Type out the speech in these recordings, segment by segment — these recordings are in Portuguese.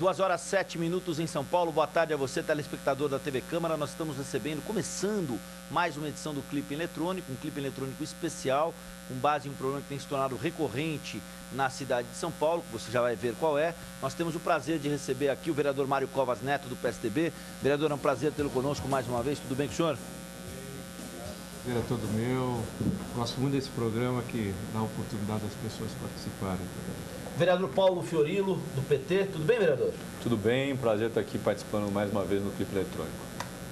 2 horas 7 minutos em São Paulo. Boa tarde a você, telespectador da TV Câmara. Nós estamos recebendo, começando mais uma edição do Clipe Eletrônico, um clipe eletrônico especial, com base em um problema que tem se tornado recorrente na cidade de São Paulo, que você já vai ver qual é. Nós temos o prazer de receber aqui o vereador Mário Covas Neto, do PSDB. Vereador, é um prazer tê-lo conosco mais uma vez. Tudo bem com o senhor? É todo meu. Gosto muito desse programa que dá a oportunidade das pessoas participarem. Vereador Paulo Fiorilo, do PT. Tudo bem, vereador? Tudo bem, prazer estar aqui participando mais uma vez no Clipe Eletrônico.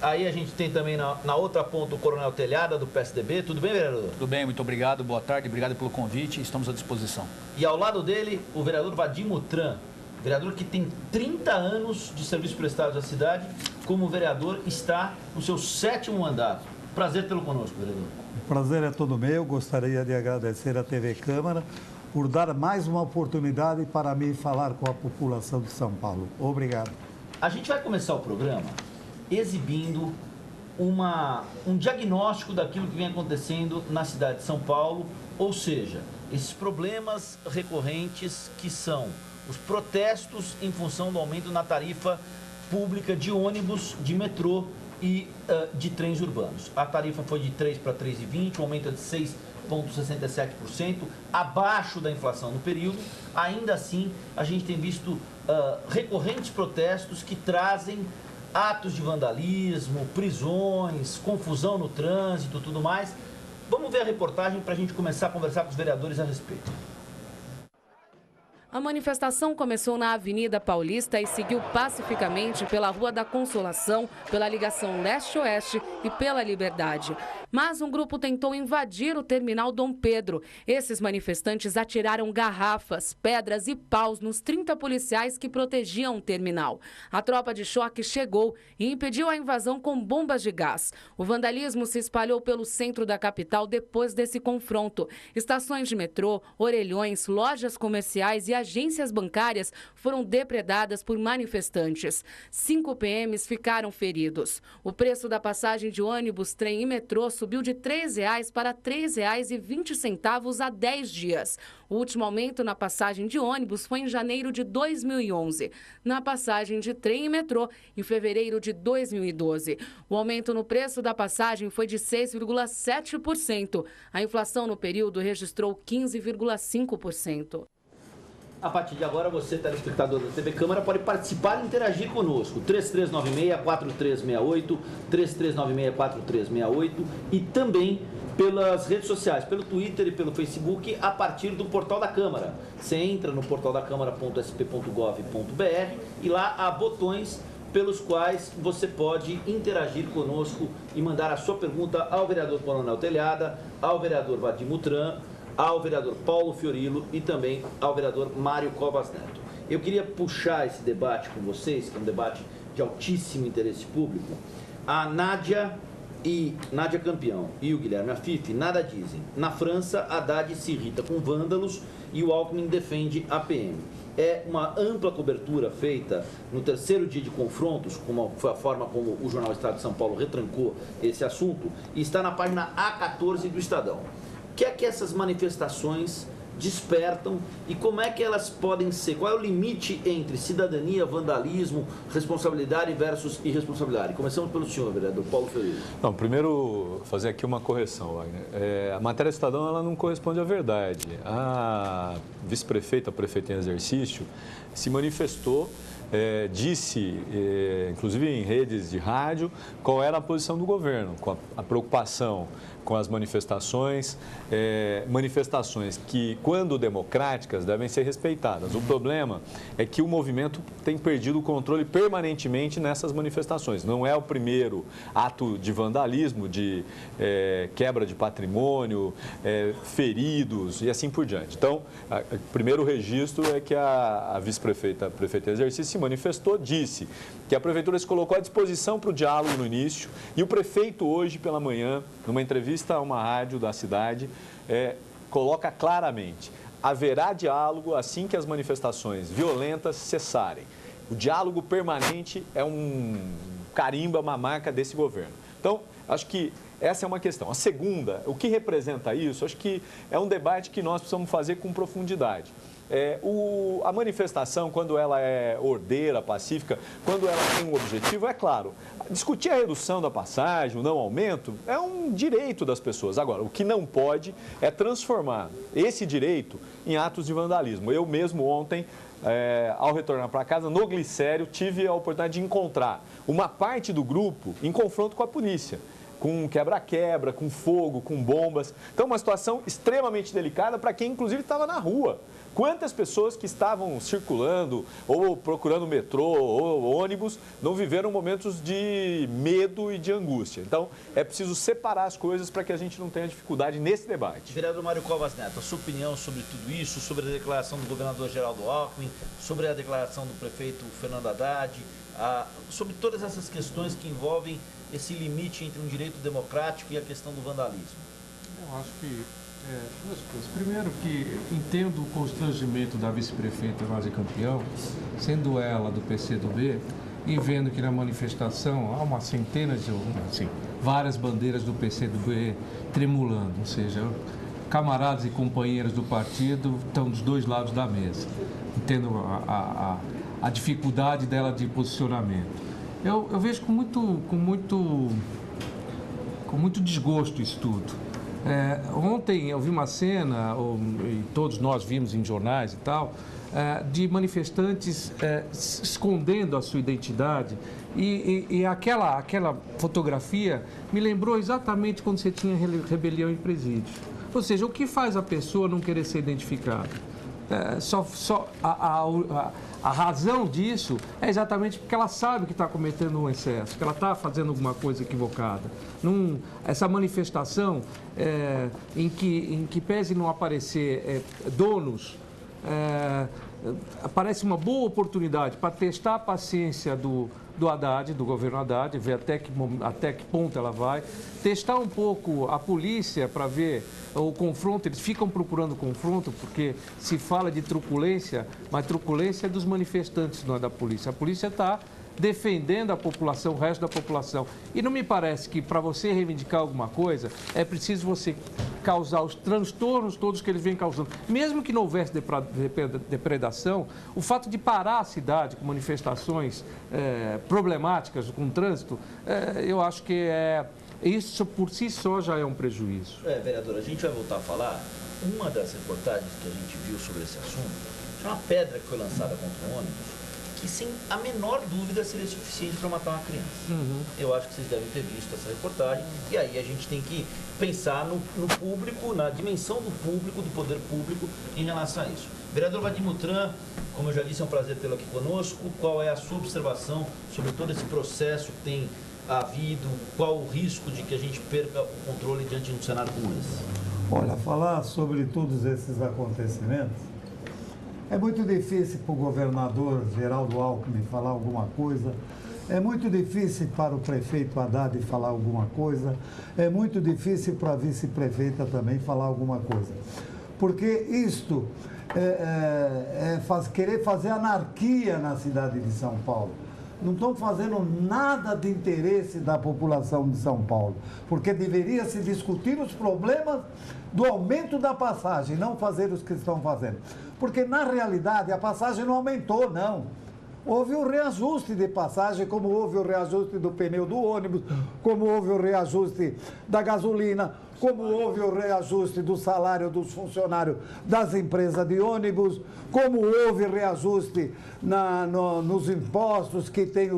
Aí a gente tem também na outra ponta o Coronel Telhada, do PSDB. Tudo bem, vereador? Tudo bem, muito obrigado, boa tarde, obrigado pelo convite, estamos à disposição. E ao lado dele, o vereador Vadim Mutran, vereador que tem 30 anos de serviço prestado à cidade, como vereador está no seu 7º mandato. Prazer tê-lo conosco, vereador. O prazer é todo meu. Gostaria de agradecer à TV Câmara por dar mais uma oportunidade para mim falar com a população de São Paulo. Obrigado. A gente vai começar o programa exibindo um diagnóstico daquilo que vem acontecendo na cidade de São Paulo, ou seja, esses problemas recorrentes que são os protestos em função do aumento na tarifa pública de ônibus, de metrô e de trens urbanos. A tarifa foi de 3 para 3,20, um aumento de 6,67%, abaixo da inflação no período. Ainda assim, a gente tem visto recorrentes protestos que trazem atos de vandalismo, prisões, confusão no trânsito, tudo mais. Vamos ver a reportagem para a gente começar a conversar com os vereadores a respeito. A manifestação começou na Avenida Paulista e seguiu pacificamente pela Rua da Consolação, pela ligação leste-oeste e pela Liberdade. Mas um grupo tentou invadir o terminal Dom Pedro. Esses manifestantes atiraram garrafas, pedras e paus nos 30 policiais que protegiam o terminal. A tropa de choque chegou e impediu a invasão com bombas de gás. O vandalismo se espalhou pelo centro da capital depois desse confronto. Estações de metrô, orelhões, lojas comerciais e agências bancárias foram depredadas por manifestantes. 5 PMs ficaram feridos. O preço da passagem de ônibus, trem e metrô subiu de R$ 3,00 para R$ 3,20 há 10 dias. O último aumento na passagem de ônibus foi em janeiro de 2011. Na passagem de trem e metrô, em fevereiro de 2012. O aumento no preço da passagem foi de 6,7%. A inflação no período registrou 15,5%. A partir de agora, você, telespectador da TV Câmara, pode participar e interagir conosco. 3396-4368, 3396-4368 e também pelas redes sociais, pelo Twitter e pelo Facebook, a partir do portal da Câmara. Você entra no portaldacâmara.sp.gov.br e lá há botões pelos quais você pode interagir conosco e mandar a sua pergunta ao vereador Coronel Telhada, ao vereador Vadim Mutran, ao vereador Paulo Fiorilo e também ao vereador Mário Covas Neto. Eu queria puxar esse debate com vocês, que é um debate de altíssimo interesse público. A Nádia Campeão e o Guilherme Afif nada dizem. Na França, Haddad se irrita com vândalos e o Alckmin defende a PM. É uma ampla cobertura feita no 3º dia de confrontos, como foi a forma como o jornal Estado de São Paulo retrancou esse assunto, e está na página A14 do Estadão. O que é que essas manifestações despertam e como é que elas podem ser? Qual é o limite entre cidadania, vandalismo, responsabilidade versus irresponsabilidade? Começamos pelo senhor, vereador Paulo Fiorilo. Não, primeiro fazer aqui uma correção, Wagner. A matéria do Estadão ela não corresponde à verdade. A vice-prefeita, a prefeita em exercício, se manifestou, disse, inclusive em redes de rádio, qual era a posição do governo, com a preocupação com as manifestações, manifestações que, quando democráticas, devem ser respeitadas. O problema é que o movimento tem perdido o controle permanentemente nessas manifestações. Não é o primeiro ato de vandalismo, de quebra de patrimônio, feridos e assim por diante. Então, o primeiro registro é que a vice-prefeita, a prefeita em exercício, se manifestou, disse que a prefeitura se colocou à disposição para o diálogo no início e o prefeito hoje pela manhã, numa entrevista a uma rádio da cidade, coloca claramente: haverá diálogo assim que as manifestações violentas cessarem. O diálogo permanente é um carimbo, uma marca desse governo. Então, acho que essa é uma questão. A segunda, o que representa isso? Acho que é um debate que nós precisamos fazer com profundidade. A manifestação, quando ela é ordeira, pacífica, quando ela tem um objetivo, é claro, discutir a redução da passagem, o não aumento, é um direito das pessoas. Agora, o que não pode é transformar esse direito em atos de vandalismo. Eu mesmo ontem, ao retornar para casa, no Glicério, tive a oportunidade de encontrar uma parte do grupo em confronto com a polícia, com quebra-quebra, com fogo, com bombas. Então, uma situação extremamente delicada para quem, inclusive, estava na rua. Quantas pessoas que estavam circulando ou procurando metrô ou ônibus não viveram momentos de medo e de angústia? Então, é preciso separar as coisas para que a gente não tenha dificuldade nesse debate. Vereador Mário Covas Neto, a sua opinião sobre tudo isso, sobre a declaração do governador Geraldo Alckmin, sobre a declaração do prefeito Fernando Haddad, sobre todas essas questões que envolvem esse limite entre um direito democrático e a questão do vandalismo? Eu acho que duas coisas. Primeiro, que entendo o constrangimento da vice-prefeita Várzea Campeão, sendo ela do PCdoB, e vendo que na manifestação há uma centena de, várias bandeiras do PCdoB tremulando, ou seja, camaradas e companheiras do partido estão dos dois lados da mesa. Entendo a dificuldade dela de posicionamento. Eu vejo com muito desgosto isso tudo. Ontem eu vi uma cena, e todos nós vimos em jornais e tal, de manifestantes escondendo a sua identidade e aquela fotografia me lembrou exatamente quando você tinha rebelião em presídio. Ou seja, o que faz a pessoa não querer ser identificada? A razão disso é exatamente porque ela sabe que está cometendo um excesso, que ela está fazendo alguma coisa equivocada. Essa manifestação em que pese não aparecer donos, parece uma boa oportunidade para testar a paciência do Haddad, do governo Haddad, ver até que ponto ela vai, testar um pouco a polícia para ver o confronto. Eles ficam procurando confronto porque se fala de truculência, mas truculência é dos manifestantes, não é da polícia. A polícia está defendendo a população, o resto da população. E não me parece que para você reivindicar alguma coisa, é preciso você causar os transtornos todos que eles vêm causando. Mesmo que não houvesse depredação, o fato de parar a cidade com manifestações problemáticas, com trânsito, eu acho que isso por si só já é um prejuízo. Vereador, a gente vai voltar a falar. Uma das reportagens que a gente viu sobre esse assunto é uma pedra que foi lançada contra o ônibus, que sem a menor dúvida seria suficiente para matar uma criança. Eu acho que vocês devem ter visto essa reportagem, e aí a gente tem que pensar no público, na dimensão do público, do poder público em relação a isso. Vereador Vadim Mutran, como eu já disse, é um prazer tê-lo aqui conosco. Qual é a sua observação sobre todo esse processo que tem havido? Qual o risco de que a gente perca o controle diante de um cenário como esse? Olha, falar sobre todos esses acontecimentos, é muito difícil para o governador Geraldo Alckmin falar alguma coisa, é muito difícil para o prefeito Haddad falar alguma coisa, é muito difícil para a vice-prefeita também falar alguma coisa. Porque isto querer fazer anarquia na cidade de São Paulo. Não estão fazendo nada de interesse da população de São Paulo, porque deveria se discutir os problemas do aumento da passagem, não fazer os que estão fazendo. Porque, na realidade, a passagem não aumentou, não. Houve o reajuste de passagem, como houve o reajuste do pneu do ônibus, como houve o reajuste da gasolina, como houve o reajuste do salário dos funcionários das empresas de ônibus, como houve reajuste nos impostos que tem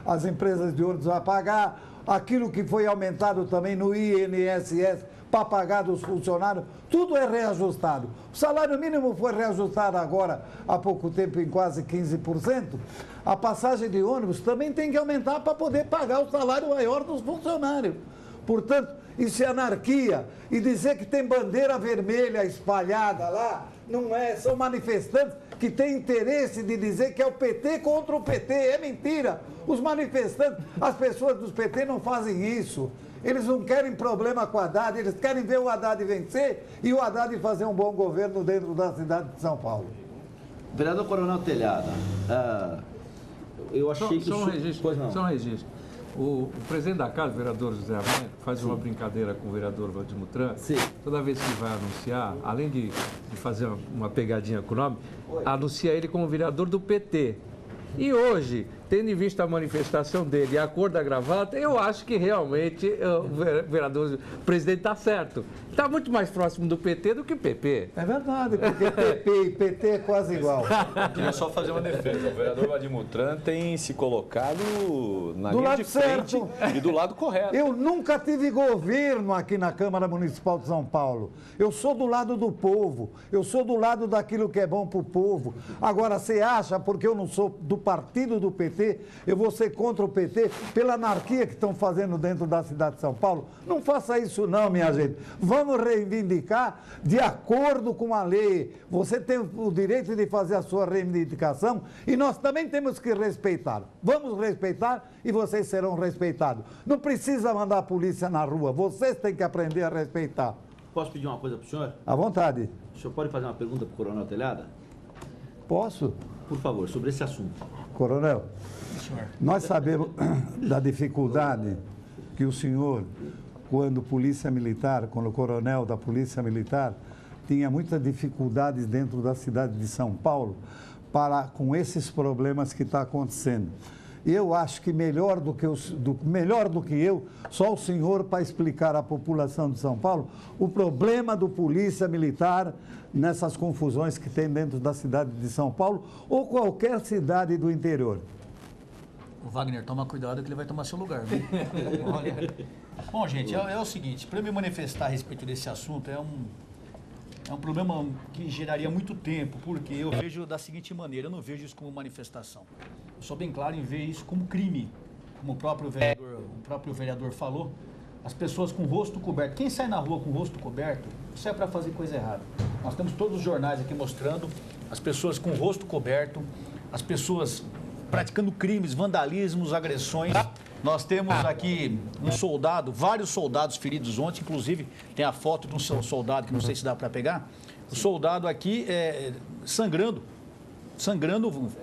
as empresas de ônibus a pagar, aquilo que foi aumentado também no INSS para pagar dos funcionários, tudo é reajustado. O salário mínimo foi reajustado agora, há pouco tempo, em quase 15%. A passagem de ônibus também tem que aumentar para poder pagar o salário maior dos funcionários. Portanto, isso é anarquia. E dizer que tem bandeira vermelha espalhada lá, não é, são manifestantes que têm interesse de dizer que é o PT contra o PT. É mentira. Os manifestantes, as pessoas dos PT não fazem isso. Eles não querem problema com o Haddad, eles querem ver o Haddad vencer e o Haddad fazer um bom governo dentro da cidade de São Paulo. Vereador Coronel Telhada, eu achei que... Só um registro. O presidente da casa, o vereador José Américo, faz uma brincadeira com o vereador Valdir Mutran. Sim. Toda vez que vai anunciar, além de fazer uma pegadinha com o nome, anuncia ele como vereador do PT. E hoje, tendo em vista a manifestação dele e a cor da gravata, eu acho que realmente o presidente está certo. Está muito mais próximo do PT do que PP. É verdade, porque PP e PT é quase igual. Eu queria só fazer uma defesa. O vereador Valdir Mutran tem se colocado na Do linha lado de frente certo. e do lado correto. Eu nunca tive governo aqui na Câmara Municipal de São Paulo. Eu sou do lado do povo. Eu sou do lado daquilo que é bom para o povo. Agora, você acha, porque eu não sou do partido do PT, eu vou ser contra o PT pela anarquia que estão fazendo dentro da cidade de São Paulo? Não faça isso não, minha gente. Vamos reivindicar de acordo com a lei. Você tem o direito de fazer a sua reivindicação e nós também temos que respeitar. Vamos respeitar e vocês serão respeitados. Não precisa mandar a polícia na rua. Vocês têm que aprender a respeitar. Posso pedir uma coisa para o senhor? À vontade. O senhor pode fazer uma pergunta para o Coronel Telhada? Posso? Por favor, sobre esse assunto. Coronel, nós sabemos da dificuldade que o senhor, quando polícia militar, quando coronel da polícia militar, tinha muitas dificuldades dentro da cidade de São Paulo com esses problemas que está acontecendo. Eu acho que melhor do que eu, só o senhor para explicar à população de São Paulo o problema do polícia militar nessas confusões que tem dentro da cidade de São Paulo ou qualquer cidade do interior. O Wagner, toma cuidado que ele vai tomar seu lugar, viu? Olha. Bom, gente, é o seguinte, para eu me manifestar a respeito desse assunto, é um problema que geraria muito tempo, porque eu vejo da seguinte maneira, eu não vejo isso como manifestação. Eu sou bem claro em ver isso como crime, como o próprio vereador falou, as pessoas com o rosto coberto. Quem sai na rua com o rosto coberto, isso é para fazer coisa errada. Nós temos todos os jornais aqui mostrando as pessoas com o rosto coberto, as pessoas praticando crimes, vandalismos, agressões. Nós temos aqui um soldado, vários soldados feridos ontem, inclusive tem a foto de um soldado, que não sei se dá para pegar. O soldado aqui sangrando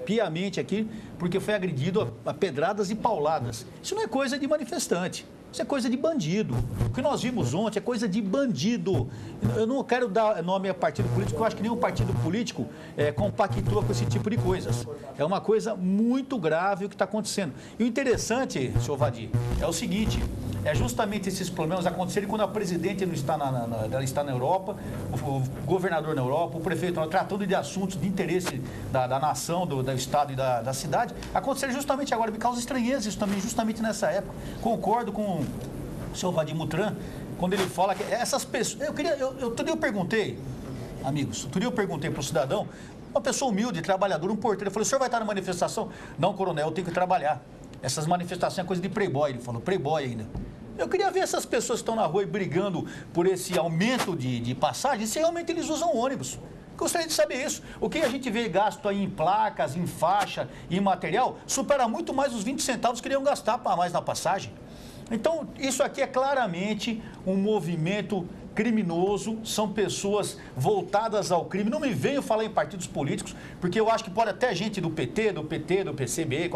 piamente aqui, porque foi agredido a pedradas e pauladas. Isso não é coisa de manifestante. Isso é coisa de bandido. O que nós vimos ontem é coisa de bandido. Eu não quero dar nome a partido político, porque eu acho que nenhum partido político compactua com esse tipo de coisas. É uma coisa muito grave o que está acontecendo. E o interessante, senhor Vadir, é o seguinte, é justamente esses problemas acontecerem quando a presidente não está ela está na Europa, o governador na Europa, o prefeito tratando de assuntos de interesse da nação, do estado e da cidade, acontecer justamente agora, me causa estranheza isso também, justamente nessa época. Concordo com o senhor Valdir Mutran, quando ele fala que essas pessoas... Outro dia eu perguntei, amigos, para o cidadão, uma pessoa humilde, trabalhadora, um porteiro, eu falei, o senhor vai estar na manifestação? Não, coronel, eu tenho que trabalhar. Essas manifestações é coisa de playboy, ele falou, playboy ainda. Eu queria ver essas pessoas que estão na rua e brigando por esse aumento de passagem, se realmente eles usam ônibus. Gostaria de saber isso. O que a gente vê gasto aí em placas, em faixa, em material, supera muito mais os 20 centavos que iriam gastar para mais na passagem. Então, isso aqui é claramente um movimento criminoso, são pessoas voltadas ao crime. Não me venham falar em partidos políticos, porque eu acho que pode até gente do PT, do PCB,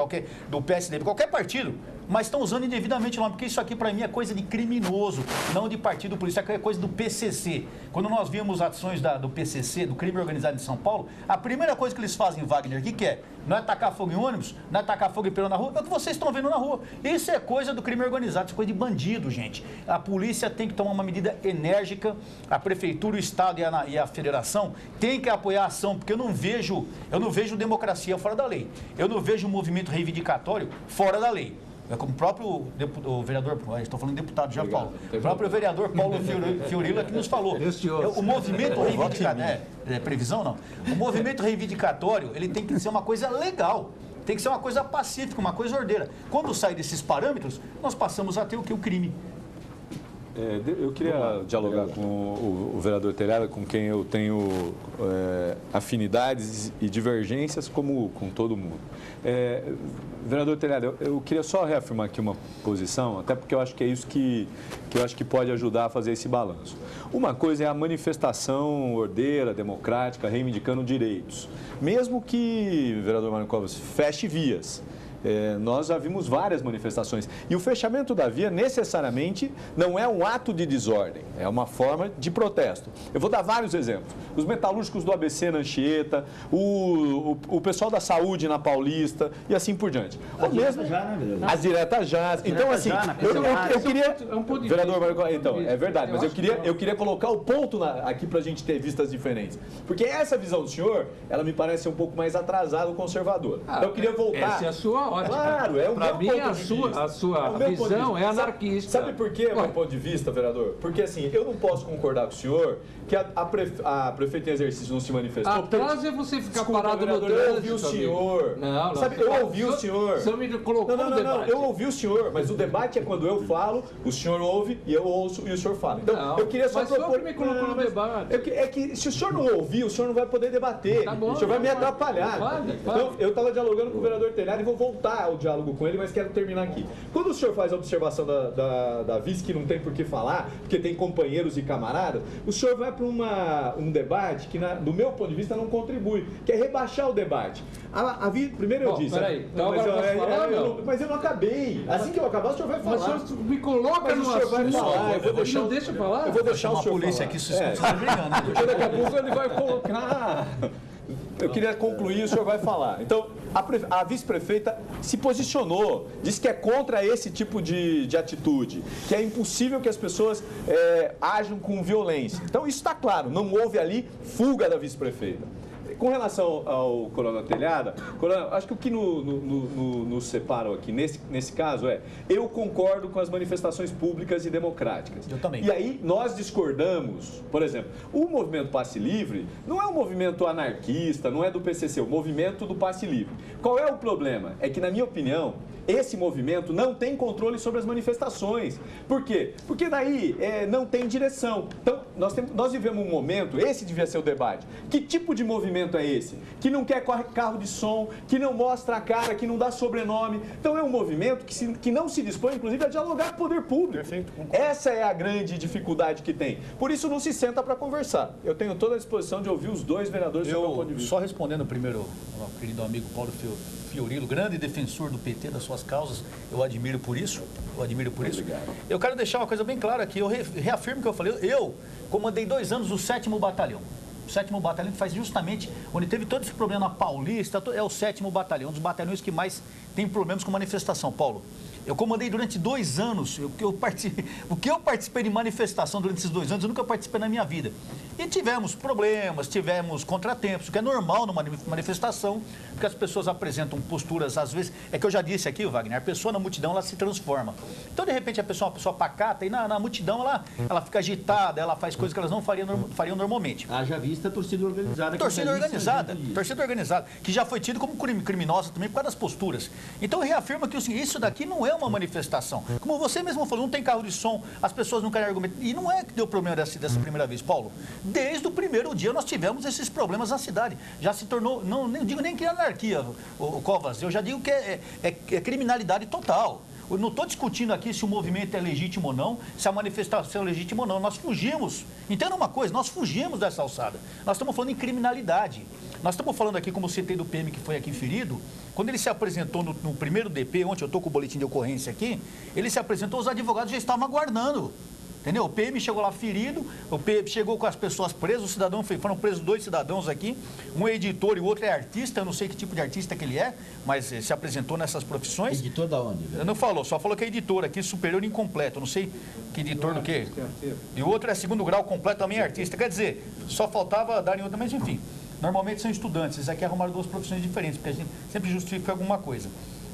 do PSDB, qualquer partido, mas estão usando indevidamente o nome, porque isso aqui para mim é coisa de criminoso, não de partido político, isso aqui é coisa do PCC. Quando nós vimos ações do PCC, do crime organizado em São Paulo, a primeira coisa que eles fazem, Wagner, o que é? Não é tacar fogo em ônibus, não é tacar fogo em pneu na rua, é o que vocês estão vendo na rua. Isso é coisa do crime organizado, isso é coisa de bandido, gente. A polícia tem que tomar uma medida enérgica, a prefeitura, o estado e a federação tem que apoiar a ação, porque eu não vejo democracia fora da lei. Eu não vejo um movimento reivindicatório fora da lei. É como o próprio vereador, estou falando deputado já, Paulo, o próprio vereador Paulo Fiorilla que nos falou. O movimento reivindicatório, previsão não, o movimento reivindicatório, ele tem que ser uma coisa legal, tem que ser uma coisa pacífica, uma coisa ordeira. Quando sai desses parâmetros, nós passamos a ter o crime. Eu queria dialogar com o vereador Telhada, com quem eu tenho afinidades e divergências, como com todo mundo. Vereador Telhada, eu queria só reafirmar aqui uma posição, até porque eu acho que é isso que eu acho que pode ajudar a fazer esse balanço. Uma coisa é a manifestação ordeira, democrática, reivindicando direitos. Mesmo que, vereador Mário Covas, feche vias. nós já vimos várias manifestações. E o fechamento da via necessariamente não é um ato de desordem, é uma forma de protesto. Eu vou dar vários exemplos. Os metalúrgicos do ABC na Anchieta, o pessoal da saúde na Paulista e assim por diante. As diretas já. Então, assim, eu queria... Vereador, então, é verdade, mas eu queria colocar o ponto aqui para a gente ter vistas diferentes. Porque essa visão do senhor, ela me parece um pouco mais atrasada ou conservadora. Então, eu queria voltar... Essa é a sua ótica. Claro, é o meu ponto de vista. A sua visão é anarquista. Sabe por que é o meu ponto de vista, vereador? Porque, assim, eu não posso concordar com o senhor que a prefeita em exercício não se manifestou. Atrás é você ficar Desculpa, parado no vereador, trânsito. eu ouvi o senhor. Não, sabe, eu ouvi o senhor. Você me colocou no debate. Não, eu ouvi o senhor, mas o debate é quando eu falo, o senhor ouve e eu ouço e o senhor fala. Então, não, eu queria só propor... me colocou no debate. É que se o senhor não ouvir, o senhor não vai poder debater. Tá bom, o senhor vai me atrapalhar. Fale. Então, eu estava dialogando com o vereador Telhado e vou voltar ao diálogo com ele, mas quero terminar aqui. Quando o senhor faz a observação da vice, que não tem por que falar, porque tem companheiros e camaradas, o senhor vai para um debate que, do meu ponto de vista, não contribui, que é rebaixar o debate. Primeiro eu disse... Peraí, então agora eu posso falar, mas eu não acabei. Assim que eu acabar, o senhor vai falar. Mas o senhor me coloca no assunto. Vai falar. Eu vou deixar, não deixa eu falar? Eu vou deixar o senhor polícia falar. aqui se brigando. Porque daqui a pouco ele vai colocar... Eu queria concluir, o senhor vai falar. Então, a vice-prefeita se posicionou, disse que é contra esse tipo de atitude, que é impossível que as pessoas ajam com violência. Então, isso está claro, não houve ali fuga da vice-prefeita. Com relação ao Coronel Telhada, acho que o que nos separa aqui nesse caso eu concordo com as manifestações públicas e democráticas. Eu também. E aí nós discordamos, por exemplo, o movimento Passe Livre não é um movimento anarquista, não é do PCC, é o movimento do Passe Livre. Qual é o problema? É que, na minha opinião, esse movimento não tem controle sobre as manifestações. Por quê? Porque daí não tem direção. Então, nós vivemos um momento, esse devia ser o debate. Que tipo de movimento é esse? Que não quer carro de som, que não mostra a cara, que não dá sobrenome. Então, é um movimento que não se dispõe, inclusive, a dialogar com o poder público. Perfeito. Essa é a grande dificuldade que tem. Por isso, não se senta para conversar. Eu tenho toda a disposição de ouvir os dois vereadores do meu ponto de vista. Só respondendo primeiro ao querido amigo Paulo Fiorilo, grande defensor do PT, das suas causas, eu admiro por isso. Obrigado. Eu quero deixar uma coisa bem clara aqui, eu reafirmo o que eu falei. Eu comandei 2 anos o 7º Batalhão. O 7º Batalhão que faz justamente, onde teve todo esse problema na Paulista, é o 7º Batalhão, um dos batalhões que mais tem problemas com manifestação, Paulo. Eu comandei durante 2 anos, o que eu participei de manifestação durante esses 2 anos, eu nunca participei na minha vida. E tivemos problemas, tivemos contratempos, o que é normal numa manifestação, porque as pessoas apresentam posturas, às vezes, é que eu já disse aqui, Wagner, a pessoa na multidão, ela se transforma. Então, de repente, a pessoa é uma pessoa pacata, e na multidão, ela fica agitada, ela faz coisas que elas não fariam normalmente. Haja vista a torcida organizada. Torcida organizada, que já foi tido como criminosa também por causa das posturas. Então, eu reafirmo que isso daqui não é uma manifestação. Como você mesmo falou, não tem carro de som, as pessoas não querem argumentar. E não é que deu problema dessa primeira vez, Paulo. Desde o primeiro dia nós tivemos esses problemas na cidade. Já se tornou, não digo nem que é anarquia, o Covas, eu já digo que é criminalidade total. Eu não estou discutindo aqui se o movimento é legítimo ou não, se a manifestação é legítima ou não. Nós fugimos. Entenda uma coisa, nós fugimos dessa alçada. Nós estamos falando em criminalidade. Nós estamos falando aqui, como citei do PM que foi aqui ferido, quando ele se apresentou no primeiro DP, ontem eu estou com o boletim de ocorrência aqui, ele se apresentou, os advogados já estavam aguardando. Entendeu? O PM chegou lá ferido, o PM chegou com as pessoas presas, o cidadão foram presos 2 cidadãos aqui, um é editor e o outro é artista, eu não sei que tipo de artista que ele é, mas se apresentou nessas profissões. Editor da onde? Não falou, só falou que é editor aqui, superior incompleto, eu não sei que editor do quê. E o outro é 2º grau completo, também é artista. Quer dizer, só faltava dar em outra, mas enfim, normalmente são estudantes, eles aqui arrumaram 2 profissões diferentes, porque a gente sempre justifica alguma coisa.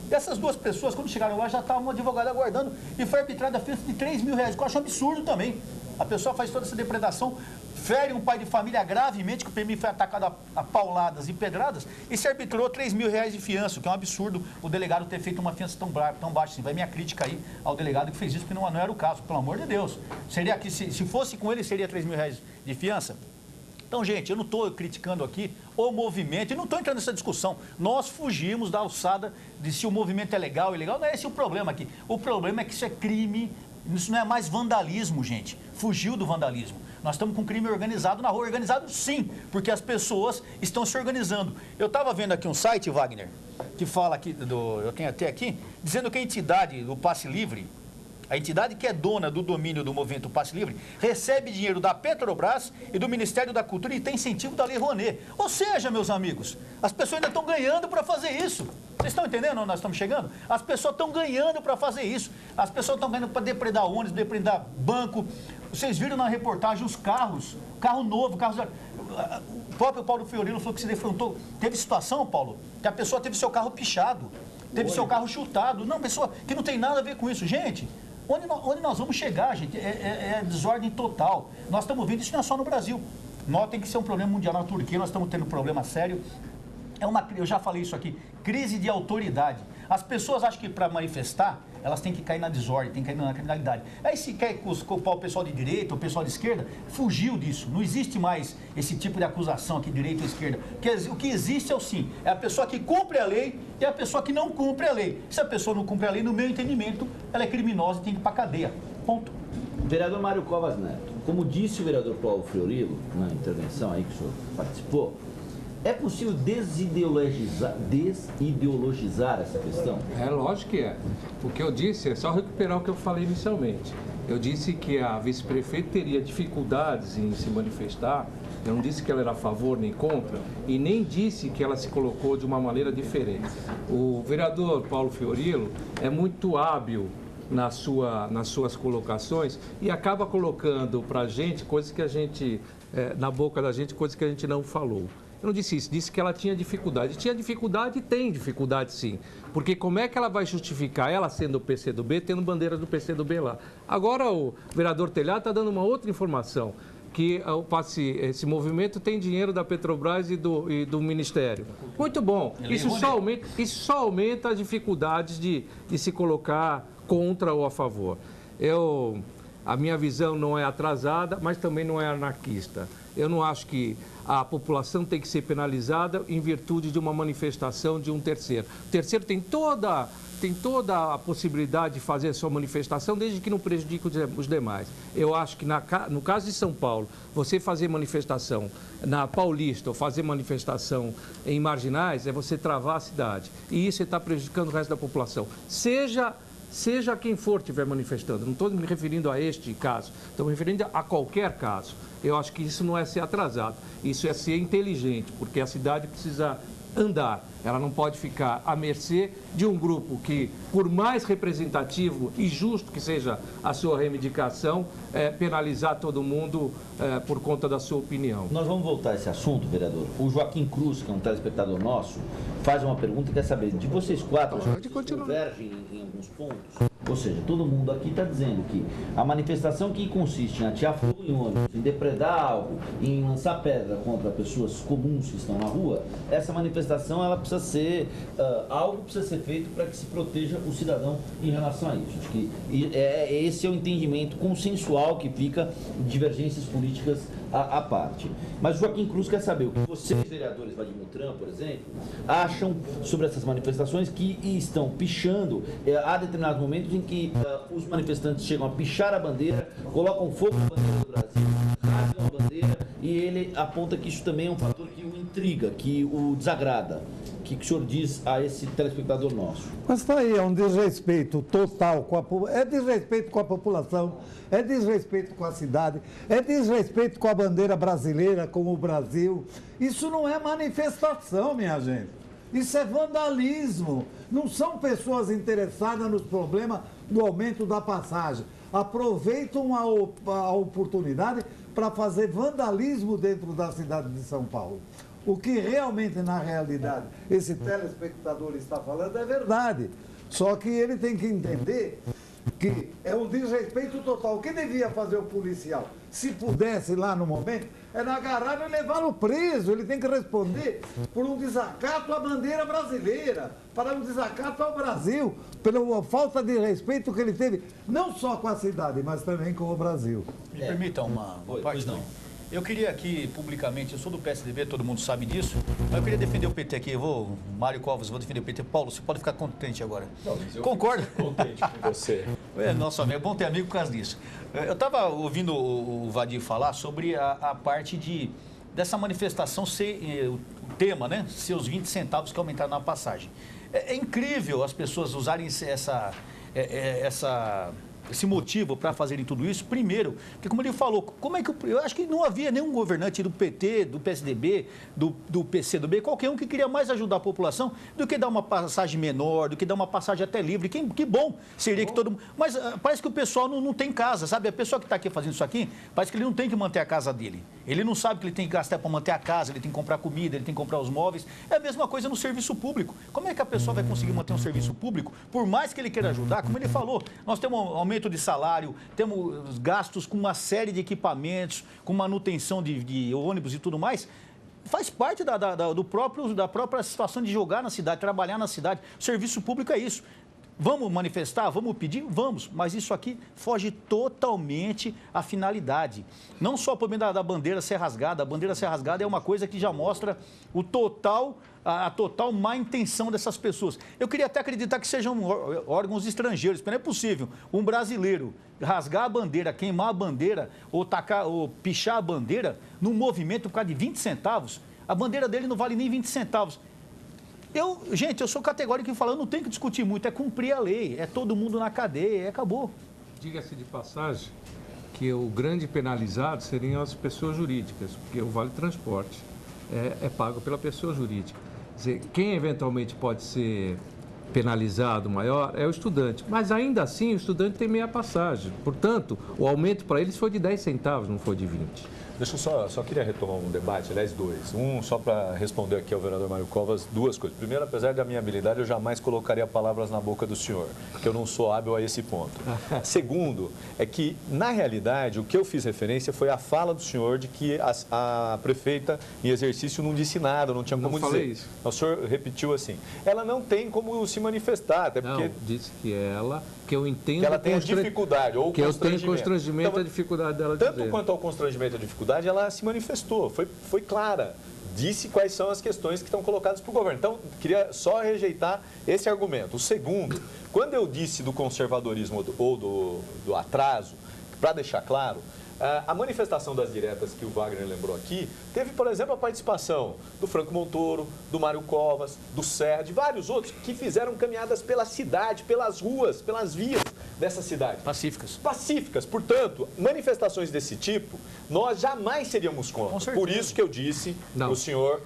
E essas 2 pessoas, quando chegaram lá, já estavam um advogado aguardando e foi arbitrada a fiança de R$3.000, que eu acho um absurdo também. A pessoa faz toda essa depredação, fere um pai de família gravemente, que o PM foi atacado a pauladas e pedradas, e se arbitrou R$3.000 de fiança, que é um absurdo o delegado ter feito uma fiança tão baixa. Assim, vai minha crítica aí ao delegado que fez isso, porque não era o caso, pelo amor de Deus. Seria que se fosse com ele, seria R$3.000 de fiança? Então, gente, eu não estou criticando aqui o movimento, e não estou entrando nessa discussão. Nós fugimos da alçada de se o movimento é legal ou ilegal. Não é esse o problema aqui. O problema é que isso é crime, isso não é mais vandalismo, gente. Fugiu do vandalismo. Nós estamos com crime organizado na rua. Organizado sim, porque as pessoas estão se organizando. Eu estava vendo aqui um site, Wagner, que fala aqui, eu tenho até aqui, dizendo que a entidade do Passe Livre, a entidade que é dona do domínio do movimento Passe Livre, recebe dinheiro da Petrobras e do Ministério da Cultura e tem incentivo da Lei Rouanet. Ou seja, meus amigos, as pessoas ainda estão ganhando para fazer isso. Vocês estão entendendo onde nós estamos chegando? As pessoas estão ganhando para fazer isso. As pessoas estão ganhando para depredar ônibus, depredar banco. Vocês viram na reportagem os carros, carro novo, carros... O próprio Paulo Fiorilo falou que se defrontou. Teve situação, Paulo, que a pessoa teve seu carro pichado, teve seu carro chutado. Não, pessoa que não tem nada a ver com isso. Gente, onde nós vamos chegar, gente? É desordem total. Nós estamos vendo isso não é só no Brasil. Notem que isso é um problema mundial. Na Turquia nós estamos tendo um problema sério. Eu já falei isso aqui, crise de autoridade. As pessoas acham que para manifestar, elas têm que cair na desordem, têm que cair na criminalidade. Aí se quer culpar o pessoal de direita, o pessoal de esquerda, fugiu disso. Não existe mais esse tipo de acusação aqui, direita ou esquerda. O que existe é o sim, é a pessoa que cumpre a lei e a pessoa que não cumpre a lei. Se a pessoa não cumpre a lei, no meu entendimento, ela é criminosa e tem que ir para a cadeia. Ponto. Vereador Mário Covas Neto, como disse o vereador Paulo Fiorilo, na intervenção aí que o senhor participou, é possível desideologizar essa questão? É lógico que é. O que eu disse é só recuperar o que eu falei inicialmente. Eu disse que a vice-prefeita teria dificuldades em se manifestar. Eu não disse que ela era a favor nem contra e nem disse que ela se colocou de uma maneira diferente. O vereador Paulo Fiorilo é muito hábil nas suas colocações e acaba colocando para a gente coisas que a gente, na boca da gente, coisas que a gente não falou. Eu não disse isso, disse que ela tinha dificuldade. Tinha dificuldade e tem dificuldade sim. Porque como é que ela vai justificar, ela sendo o PCdoB, tendo bandeira do PCdoB lá? Agora o vereador Telhado está dando uma outra informação, que esse movimento tem dinheiro da Petrobras e do Ministério. Muito bom. Isso só aumenta as dificuldades de se colocar contra ou a favor. A minha visão não é atrasada, mas também não é anarquista. Eu não acho que a população tem que ser penalizada em virtude de uma manifestação de um terceiro. O terceiro tem toda a possibilidade de fazer a sua manifestação, desde que não prejudique os demais. Eu acho que no caso de São Paulo, você fazer manifestação na Paulista ou fazer manifestação em Marginais é você travar a cidade. E isso está prejudicando o resto da população. Seja quem for estiver manifestando, não estou me referindo a este caso, estou me referindo a qualquer caso. Eu acho que isso não é ser atrasado, isso é ser inteligente, porque a cidade precisa andar. Ela não pode ficar à mercê de um grupo que, por mais representativo e justo que seja a sua reivindicação, penalizar todo mundo por conta da sua opinião. Nós vamos voltar a esse assunto, vereador. O Joaquim Cruz, que é um telespectador nosso, faz uma pergunta e quer saber, de vocês quatro, vocês convergem em alguns pontos? Ou seja, todo mundo aqui está dizendo que a manifestação que consiste em atear fogo em ônibus, em depredar algo, em lançar pedra contra pessoas comuns que estão na rua, essa manifestação ela precisa ser, algo precisa ser feito para que se proteja o cidadão em relação a isso. Acho que esse é o entendimento consensual que fica de divergências políticas à parte. Mas o Joaquim Cruz quer saber o que vocês, vereadores Vadimutran, por exemplo, acham sobre essas manifestações que estão pichando. Há determinados momentos em que os manifestantes chegam a pichar a bandeira, colocam fogo na bandeira do Brasil, rasgam a bandeira, e ele aponta que isso também é um fator que o intriga, que o desagrada. O que o senhor diz a esse telespectador nosso? Mas está aí, é um desrespeito total é desrespeito com a população, é desrespeito com a cidade, é desrespeito com a bandeira brasileira, com o Brasil. Isso não é manifestação, minha gente. Isso é vandalismo. Não são pessoas interessadas nos problemas do aumento da passagem. Aproveitam a oportunidade para fazer vandalismo dentro da cidade de São Paulo. O que realmente, na realidade, esse telespectador está falando é verdade. Só que ele tem que entender que é um desrespeito total. O que devia fazer o policial? Se pudesse lá no momento, era agarrar e levá-lo preso. Ele tem que responder por um desacato à bandeira brasileira, para um desacato ao Brasil, pela falta de respeito que ele teve, não só com a cidade, mas também com o Brasil. Me permita uma parte, não. Eu queria aqui, publicamente, eu sou do PSDB, todo mundo sabe disso, mas eu queria defender o PT aqui. Mário Covas, vou defender o PT. Paulo, você pode ficar contente agora. Concorda? Contente com você. Nosso amigo, é bom ter amigo por causa disso. Eu estava ouvindo o Vadir falar sobre a parte dessa manifestação ser o tema, né? Ser os 20 centavos que aumentaram na passagem. É incrível as pessoas usarem esse motivo para fazerem tudo isso. Primeiro, porque como ele falou, como é que eu acho que não havia nenhum governante do PT, do PSDB, do PCdoB, qualquer um que queria mais ajudar a população do que dar uma passagem menor, do que dar uma passagem até livre. Que bom seria que todo mundo... Mas parece que o pessoal não tem casa, sabe? A pessoa que está aqui fazendo isso aqui, parece que ele não tem que manter a casa dele. Ele não sabe que ele tem que gastar para manter a casa, ele tem que comprar comida, ele tem que comprar os móveis. É a mesma coisa no serviço público. Como é que a pessoa vai conseguir manter um serviço público, por mais que ele queira ajudar? Como ele falou, nós temos um aumento de salário, temos gastos com uma série de equipamentos, com manutenção de ônibus e tudo mais. Faz parte da própria situação de jogar na cidade, trabalhar na cidade. O serviço público é isso. Vamos manifestar? Vamos pedir? Vamos. Mas isso aqui foge totalmente à finalidade. Não só o problema da bandeira ser rasgada. A bandeira ser rasgada é uma coisa que já mostra a total má intenção dessas pessoas. Eu queria até acreditar que sejam órgãos estrangeiros, porque não é possível um brasileiro rasgar a bandeira, queimar a bandeira ou pichar a bandeira num movimento por causa de 20 centavos. A bandeira dele não vale nem 20 centavos. Gente, eu sou categórico em falar, eu não tenho que discutir muito, é cumprir a lei, é todo mundo na cadeia, e acabou. Diga-se de passagem que o grande penalizado seriam as pessoas jurídicas, porque o Vale Transporte é pago pela pessoa jurídica. Quer dizer, quem eventualmente pode ser penalizado maior é o estudante, mas ainda assim o estudante tem meia passagem. Portanto, o aumento para eles foi de 10 centavos, não foi de 20. Deixa eu só queria retomar um debate, aliás, dois. Só para responder aqui ao vereador Mário Covas, duas coisas. Primeiro, apesar da minha habilidade, eu jamais colocaria palavras na boca do senhor, porque eu não sou hábil a esse ponto. Segundo, é que, na realidade, o que eu fiz referência foi a fala do senhor de que a prefeita, em exercício, não disse nada, não tinha como dizer. Isso. O senhor repetiu assim, ela não tem como se manifestar, até porque... Não, disse que eu entendo... Que ela tem a dificuldade, ou que eu tenho constrangimento, então, a dificuldade dela tanto dizer. Quanto ao constrangimento e a dificuldade, ela se manifestou, foi clara, disse quais são as questões que estão colocadas para o governo. Então, queria só rejeitar esse argumento. O segundo, quando eu disse do conservadorismo ou do atraso, para deixar claro, a manifestação das diretas que o Wagner lembrou aqui, teve, por exemplo, a participação do Franco Montoro, do Mário Covas, do Serra, de vários outros que fizeram caminhadas pela cidade, pelas ruas, pelas vias dessa cidade. Pacíficas. Pacíficas. Portanto, manifestações desse tipo, nós jamais seríamos contra. Por isso que eu disse para o senhor...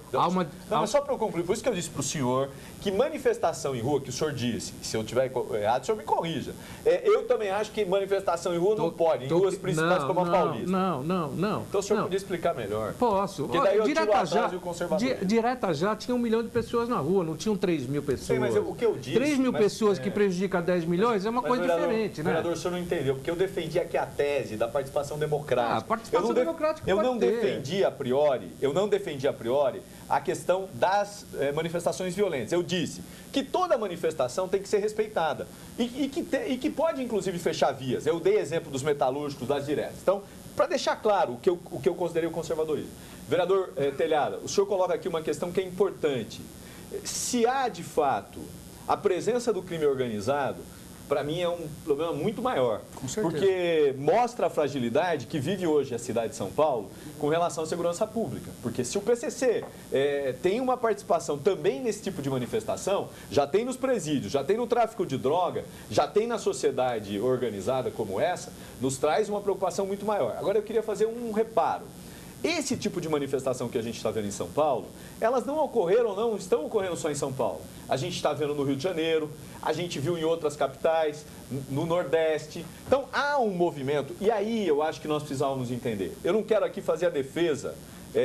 Mas só para eu concluir, por isso que eu disse para o senhor que manifestação em rua, que o senhor disse, se eu estiver errado, o senhor me corrija. Eu também acho que manifestação em rua não pode, em ruas principais como a Paulista. Não. Então o senhor podia explicar melhor. Posso. Porque daí eu tiro o atraso e o conservadorismo. Direta já tinha 1 milhão de pessoas na rua, não tinham 3 mil pessoas. Sim, mas o que eu disse... 3 mil pessoas que prejudicam 10 milhões é uma coisa diferente, né? Vereador, o senhor não entendeu, porque eu defendi aqui a tese da participação democrática. A participação democrática eu não defendi a priori a questão das manifestações violentas. Eu disse que toda manifestação tem que ser respeitada e que pode, inclusive, fechar vias. Eu dei exemplo dos metalúrgicos, das diretas. Então, para deixar claro o que eu considerei o conservadorismo. Vereador Telhada, o senhor coloca aqui uma questão que é importante. Se há, de fato, a presença do crime organizado, para mim é um problema muito maior. Com certeza. Porque mostra a fragilidade que vive hoje a cidade de São Paulo com relação à segurança pública. Porque se o PCC tem uma participação também nesse tipo de manifestação, já tem nos presídios, já tem no tráfico de droga, já tem na sociedade organizada como essa, nos traz uma preocupação muito maior. Agora eu queria fazer um reparo. Esse tipo de manifestação que a gente está vendo em São Paulo, elas não estão ocorrendo só em São Paulo. A gente está vendo no Rio de Janeiro, a gente viu em outras capitais, no Nordeste. Então, há um movimento, e aí eu acho que nós precisávamos entender. Eu não quero aqui fazer a defesa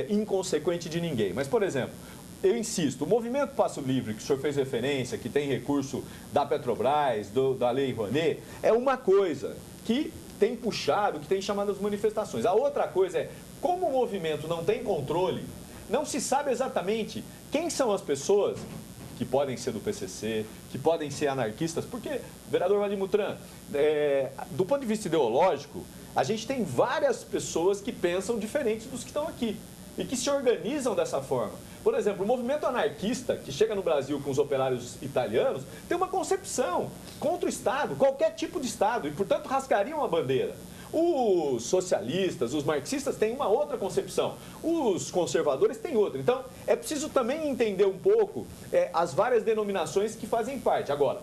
inconsequente de ninguém, mas, por exemplo, eu insisto, o movimento Passo Livre, que o senhor fez referência, que tem recurso da Petrobras, da Lei Rouanet, é uma coisa que tem puxado, que tem chamado as manifestações. A outra coisa é, como o movimento não tem controle, não se sabe exatamente quem são as pessoas que podem ser do PCC, que podem ser anarquistas, porque, vereador Vadim Mutran, do ponto de vista ideológico, a gente tem várias pessoas que pensam diferentes dos que estão aqui e que se organizam dessa forma. Por exemplo, o movimento anarquista, que chega no Brasil com os operários italianos, tem uma concepção contra o Estado, qualquer tipo de Estado, e, portanto, rasgariam a bandeira. Os socialistas, os marxistas têm uma outra concepção, os conservadores têm outra. Então, é preciso também entender um pouco as várias denominações que fazem parte. Agora,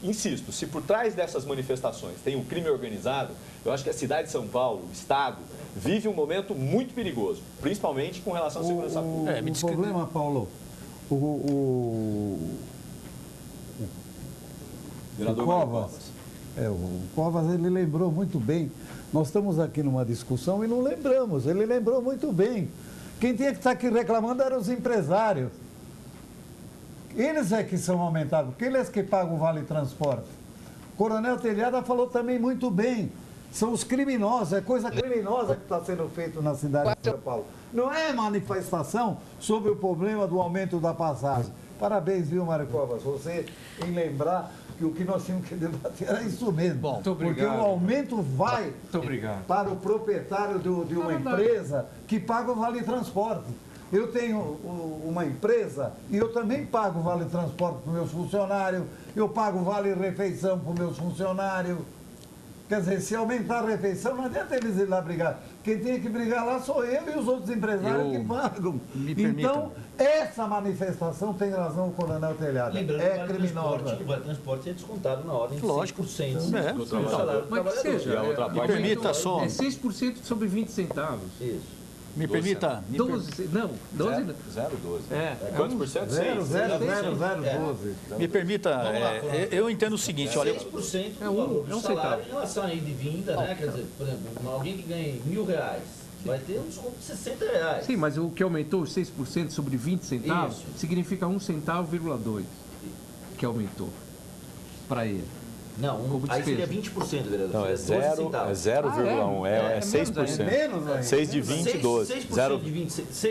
insisto, se por trás dessas manifestações tem o crime organizado, eu acho que a cidade de São Paulo, o Estado, vive um momento muito perigoso, principalmente com relação à segurança pública. O problema, Paulo, o Covas, ele lembrou muito bem. Nós estamos aqui numa discussão e não lembramos. Ele lembrou muito bem. Quem tinha que estar aqui reclamando eram os empresários. Eles é que são aumentados, porque eles que pagam o Vale Transporte. O Coronel Telhada falou também muito bem. São os criminosos, é coisa criminosa que está sendo feito na cidade de São Paulo. Não é manifestação sobre o problema do aumento da passagem. Parabéns, viu, Mário Covas? Você em lembrar que o que nós tínhamos que debater era isso mesmo. Bom, porque o aumento vai para o proprietário de uma empresa que paga o Vale Transporte. Eu tenho uma empresa e eu também pago o Vale Transporte para os meus funcionários, eu pago o Vale Refeição para os meus funcionários. Quer dizer, se aumentar a refeição, não adianta eles ir lá brigar. Quem tem que brigar lá sou eu e os outros empresários que pagam. Então, essa manifestação tem razão o Coronel Telhado. Lembrando é criminosa. O Vale Transporte é descontado na ordem de 6% do Mas que seja, me permita só. É 6% sobre 20 centavos. Isso. Me permita. 12, não, 12 não. 0,12. Quantos por cento? 0,0012. Me permita, eu entendo o seguinte, olha. 6% do valor do salário centavo. em relação aí de vinda, né? Quer dizer, por exemplo, alguém que ganha R$1.000 vai ter um desconto de R$60. Sim, mas o que aumentou 6% sobre 20 centavos Isso. significa 1,2 centavo que aumentou para ele. Não, aí seria 20%, vereador. Não, é 0,1, é 6%. É menos, né? 6 de 20, 12. 6% de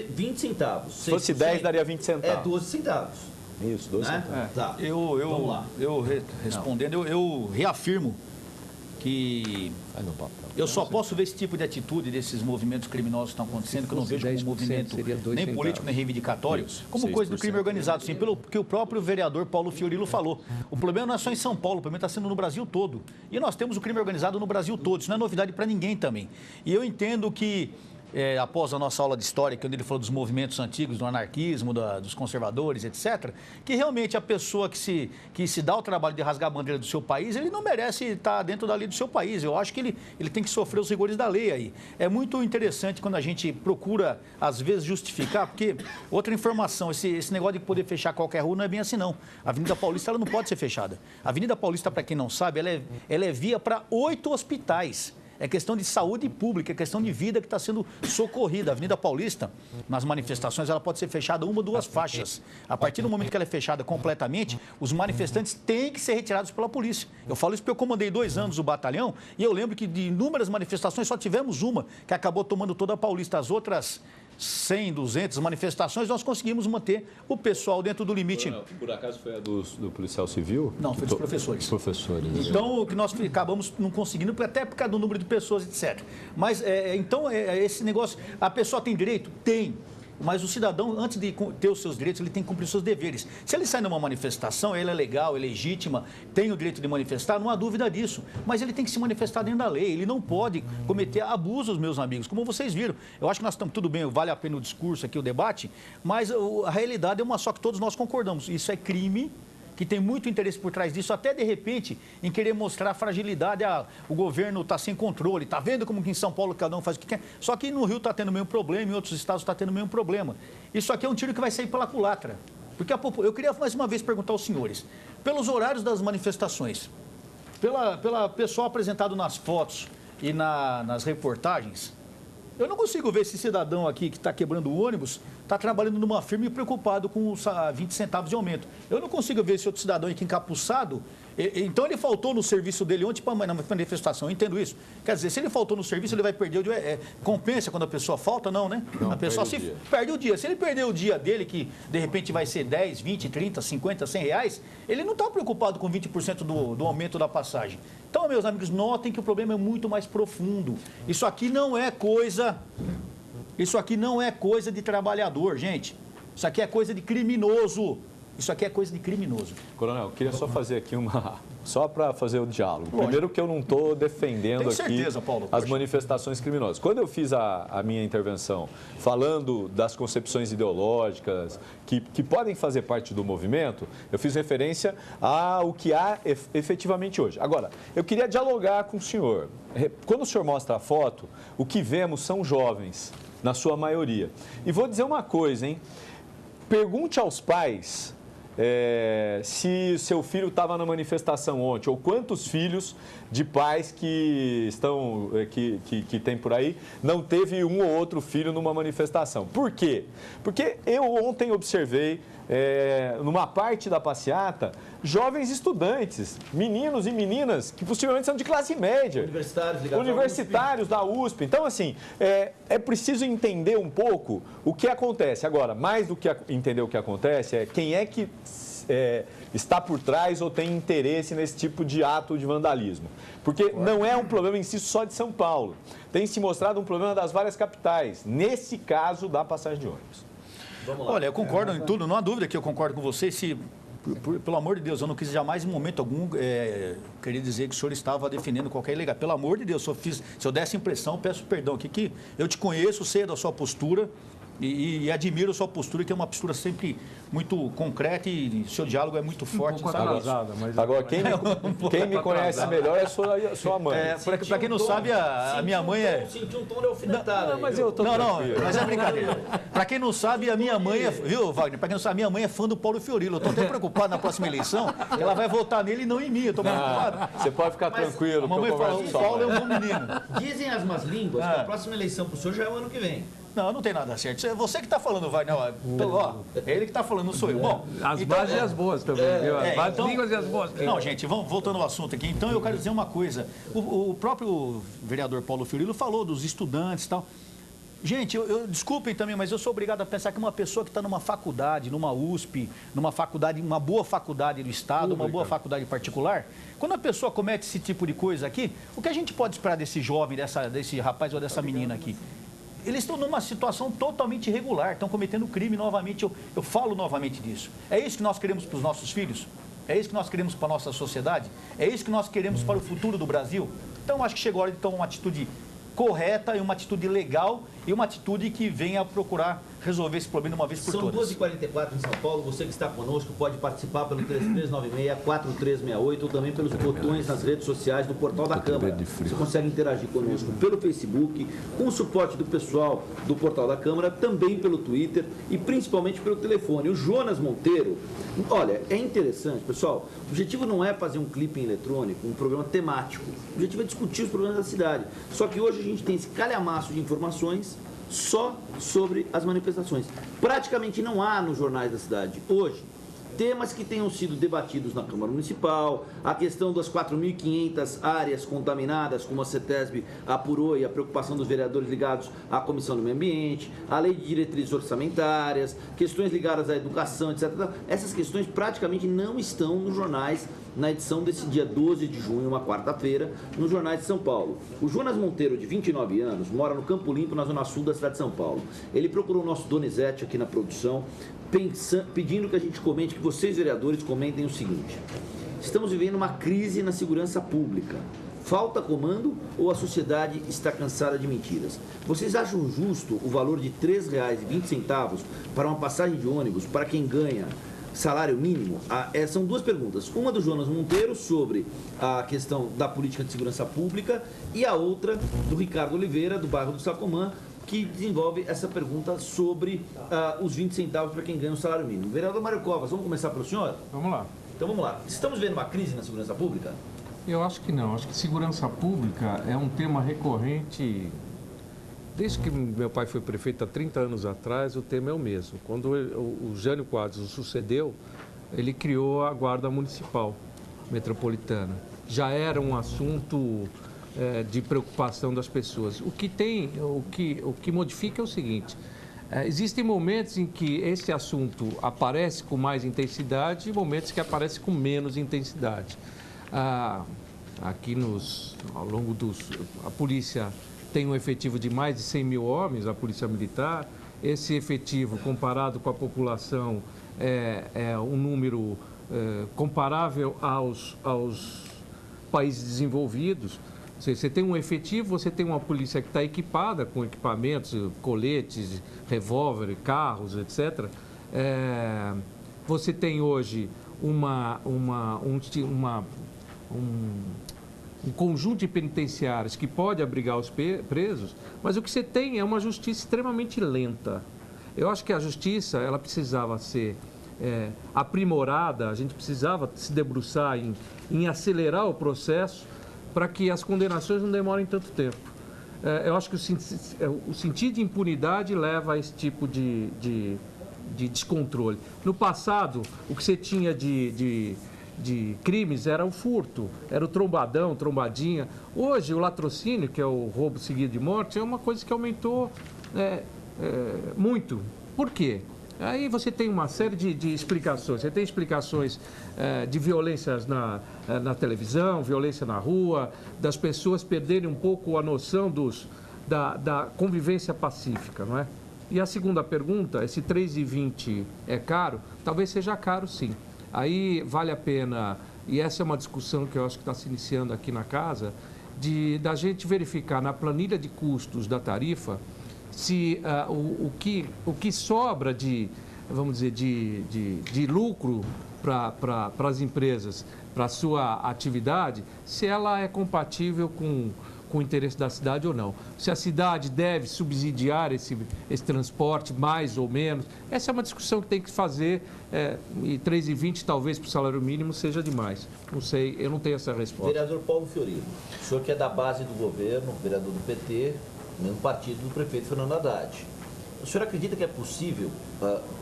20 centavos. Se fosse 10, daria 20 É centavos. 12 centavos. Isso, 12 Né? centavos. Tá. Vamos lá. Respondendo, eu reafirmo que eu só posso ver esse tipo de atitude desses movimentos criminosos que estão acontecendo, que eu não vejo como um movimento nem político, nem reivindicatório, como coisa do crime organizado, sim, pelo que o próprio vereador Paulo Fiorillo falou. O problema não é só em São Paulo, o problema está sendo no Brasil todo. E nós temos o crime organizado no Brasil todo, isso não é novidade para ninguém também. E eu entendo que após a nossa aula de história, quando ele falou dos movimentos antigos, do anarquismo, dos conservadores, etc., que realmente a pessoa que se dá o trabalho de rasgar a bandeira do seu país, ele não merece estar dentro da lei do seu país. Eu acho que ele tem que sofrer os rigores da lei aí. É muito interessante quando a gente procura, às vezes, justificar, porque, outra informação, esse negócio de poder fechar qualquer rua não é bem assim, não. A Avenida Paulista ela não pode ser fechada. A Avenida Paulista, para quem não sabe, ela é via para 8 hospitais. É questão de saúde pública, é questão de vida que está sendo socorrida. A Avenida Paulista, nas manifestações, ela pode ser fechada 1 ou 2 faixas. A partir do momento que ela é fechada completamente, os manifestantes têm que ser retirados pela polícia. Eu falo isso porque eu comandei 2 anos o batalhão e eu lembro que de inúmeras manifestações só tivemos uma que acabou tomando toda a Paulista. As outras 100, 200 manifestações, nós conseguimos manter o pessoal dentro do limite. Por acaso foi a do policial civil? Não, foi dos professores. Professores. Então, o que nós acabamos não conseguindo, até por causa do número de pessoas, etc. Mas, esse negócio, a pessoa tem direito? Tem. Mas o cidadão, antes de ter os seus direitos, ele tem que cumprir os seus deveres. Se ele sai numa manifestação, ela é legal, é legítima, tem o direito de manifestar, não há dúvida disso. Mas ele tem que se manifestar dentro da lei. Ele não pode cometer abusos, meus amigos. Como vocês viram, eu acho que nós estamos tudo bem, vale a pena o discurso aqui, o debate, mas a realidade é uma só que todos nós concordamos. Isso é crime, que tem muito interesse por trás disso, até de repente, em querer mostrar a fragilidade, o governo está sem controle, está vendo como que em São Paulo cada um faz o que quer, só que no Rio está tendo o mesmo problema, em outros estados está tendo o mesmo problema. Isso aqui é um tiro que vai sair pela culatra. Porque eu queria mais uma vez perguntar aos senhores, pelos horários das manifestações, pela pessoal apresentado nas fotos e nas reportagens, eu não consigo ver esse cidadão aqui que está quebrando o ônibus, está trabalhando numa firma e preocupado com os 20 centavos de aumento. Eu não consigo ver esse outro cidadão aqui encapuçado, Então ele faltou no serviço dele ontem para uma manifestação, eu entendo isso. Quer dizer, se ele faltou no serviço, ele vai perder o dia. Compensa quando a pessoa falta? Não, né? Não, a pessoa perde o dia. Se ele perder o dia dele, que de repente vai ser 10, 20, 30, 50, 100 reais, ele não está preocupado com 20% do aumento da passagem. Então, meus amigos, notem que o problema é muito mais profundo. Isso aqui não é coisa de trabalhador, gente. Isso aqui é coisa de criminoso. Isso aqui é coisa de criminoso. Coronel, eu queria só fazer aqui só para fazer o diálogo. Primeiro que eu não estou defendendo certeza, aqui Paulo, as manifestações criminosas. Quando eu fiz a minha intervenção falando das concepções ideológicas que podem fazer parte do movimento, eu fiz referência ao que há efetivamente hoje. Agora, eu queria dialogar com o senhor. Quando o senhor mostra a foto, o que vemos são jovens, na sua maioria. E vou dizer uma coisa, hein? Pergunte aos pais se seu filho estava na manifestação ontem, ou quantos filhos de pais que tem por aí não teve um ou outro filho numa manifestação. Por quê? Porque eu ontem observei, numa parte da passeata, jovens estudantes, meninos e meninas que possivelmente são de classe média. Universitários da USP. Então, assim, é preciso entender um pouco o que acontece. Agora, mais do que entender o que acontece, quem é que está por trás ou tem interesse nesse tipo de ato de vandalismo. Porque não é um problema em si só de São Paulo. Tem se mostrado um problema das várias capitais, nesse caso da passagem de ônibus. Olha, eu concordo em tudo, não há dúvida que eu concordo com você. Pelo amor de Deus, eu não quis jamais, em momento algum, querer dizer que o senhor estava defendendo qualquer ilegal. Pelo amor de Deus, se eu desse impressão, peço perdão aqui, que eu te conheço, sei da sua postura e admiro a sua postura, que é uma postura sempre muito concreta e seu diálogo é muito forte. Agora, quem me conhece melhor é a sua mãe. Para quem não sabe, a minha mãe é... Senti um tom de alfinetada. Mas eu tô mas é brincadeira. Para quem não sabe, a minha mãe viu, Wagner? Para quem não sabe, a minha mãe é fã do Paulo Fiorilo. Eu estou até preocupado na próxima eleição, ela vai votar nele e não em mim. Eu estou preocupado. Você pode ficar tranquilo. A mamãe fala, o Paulo é um bom menino. Dizem as más línguas que a próxima eleição para o senhor já é o ano que vem. Não tem nada certo. É você que está falando, Wagner. É ele que está falando, não sou eu. Bom, as bases e as boas também, viu? As bases línguas e as boas. Não, gente, voltando ao assunto aqui. Então, eu quero dizer uma coisa. O próprio vereador Paulo Fiorilo falou dos estudantes e tal. Gente, desculpem também, mas eu sou obrigado a pensar que uma pessoa que está numa faculdade, numa USP, numa faculdade, uma boa faculdade do Estado, uma boa faculdade particular, quando a pessoa comete esse tipo de coisa aqui, o que a gente pode esperar desse jovem, desse rapaz ou dessa menina aqui? Eles estão numa situação totalmente irregular, estão cometendo crime novamente. Eu falo novamente disso. É isso que nós queremos para os nossos filhos? É isso que nós queremos para a nossa sociedade? É isso que nós queremos para o futuro do Brasil? Então, acho que chegou a hora de tomar uma atitude correta e uma atitude legal e uma atitude que venha procurar resolver esse problema de uma vez por todas. São 2h44 em São Paulo. Você que está conosco pode participar pelo 3396-4368 ou também pelos botões nas redes sociais do Portal da Câmara. Você consegue interagir conosco pelo Facebook, com o suporte do pessoal do Portal da Câmara, também pelo Twitter e principalmente pelo telefone. O Jonas Monteiro, olha, é interessante, pessoal, o objetivo não é fazer um clipe eletrônico, um programa temático. O objetivo é discutir os problemas da cidade. Só que hoje a gente tem esse calhamaço de informações só sobre as manifestações. Praticamente não há nos jornais da cidade hoje temas que tenham sido debatidos na Câmara Municipal, a questão das 4.500 áreas contaminadas, como a CETESB apurou, e a preocupação dos vereadores ligados à Comissão do Meio Ambiente, a lei de diretrizes orçamentárias, questões ligadas à educação, etc. Essas questões praticamente não estão nos jornais na edição desse dia 12 de junho, uma quarta-feira, nos jornais de São Paulo. O Jonas Monteiro, de 29 anos, mora no Campo Limpo, na zona sul da cidade de São Paulo. Ele procurou o nosso Donizete aqui na produção, pedindo que a gente comente, que vocês, vereadores, comentem o seguinte: estamos vivendo uma crise na segurança pública. Falta comando ou a sociedade está cansada de mentiras? Vocês acham justo o valor de R$ 3,20 para uma passagem de ônibus para quem ganha salário mínimo? São duas perguntas. Uma do Jonas Monteiro sobre a questão da política de segurança pública e a outra do Ricardo Oliveira, do bairro do Sacomã, que desenvolve essa pergunta sobre os 20 centavos para quem ganha o salário mínimo. Vereador Mário Covas, vamos começar pelo senhor? Vamos lá. Então vamos lá. Estamos vendo uma crise na segurança pública? Eu acho que não. Acho que segurança pública é um tema recorrente. Desde que meu pai foi prefeito há 30 anos atrás, o tema é o mesmo. Quando o Jânio Quadros o sucedeu, ele criou a Guarda Municipal. metropolitana. Já era um assunto de preocupação das pessoas. O que modifica é o seguinte: existem momentos em que esse assunto aparece com mais intensidade e momentos que aparece com menos intensidade. Aqui ao longo a polícia tem um efetivo de mais de 100 mil homens, a polícia militar. Esse efetivo, comparado com a população, é um número comparável aos países desenvolvidos. Ou seja, você tem um efetivo, você tem uma polícia que está equipada com equipamentos, coletes, revólver, carros, etc. Você tem hoje um conjunto de penitenciários que pode abrigar os presos, mas o que você tem é uma justiça extremamente lenta. Eu acho que a justiça ela precisava ser aprimorada, a gente precisava se debruçar em acelerar o processo para que as condenações não demorem tanto tempo. Eu acho que o sentido de impunidade leva a esse tipo de descontrole. No passado, o que você tinha de crimes era o furto, era o trombadão, trombadinha. Hoje, o latrocínio, que é o roubo seguido de morte, é uma coisa que aumentou muito. Por quê? Aí você tem uma série de explicações. Você tem explicações de violências na televisão, violência na rua, das pessoas perderem um pouco a noção da convivência pacífica, não é? E a segunda pergunta, esse 3,20 é caro? Talvez seja caro, sim. Aí vale a pena, e essa é uma discussão que eu acho que está se iniciando aqui na casa, da gente verificar na planilha de custos da tarifa se o que sobra vamos dizer, de lucro para as empresas, para a sua atividade, se ela é compatível com o interesse da cidade ou não. Se a cidade deve subsidiar esse transporte, mais ou menos. Essa é uma discussão que tem que fazer, e 3,20 talvez para o salário mínimo seja demais. Não sei, eu não tenho essa resposta. Vereador Paulo Fiorino, o senhor que é da base do governo, vereador do PT, mesmo partido do prefeito Fernando Haddad. O senhor acredita que é possível,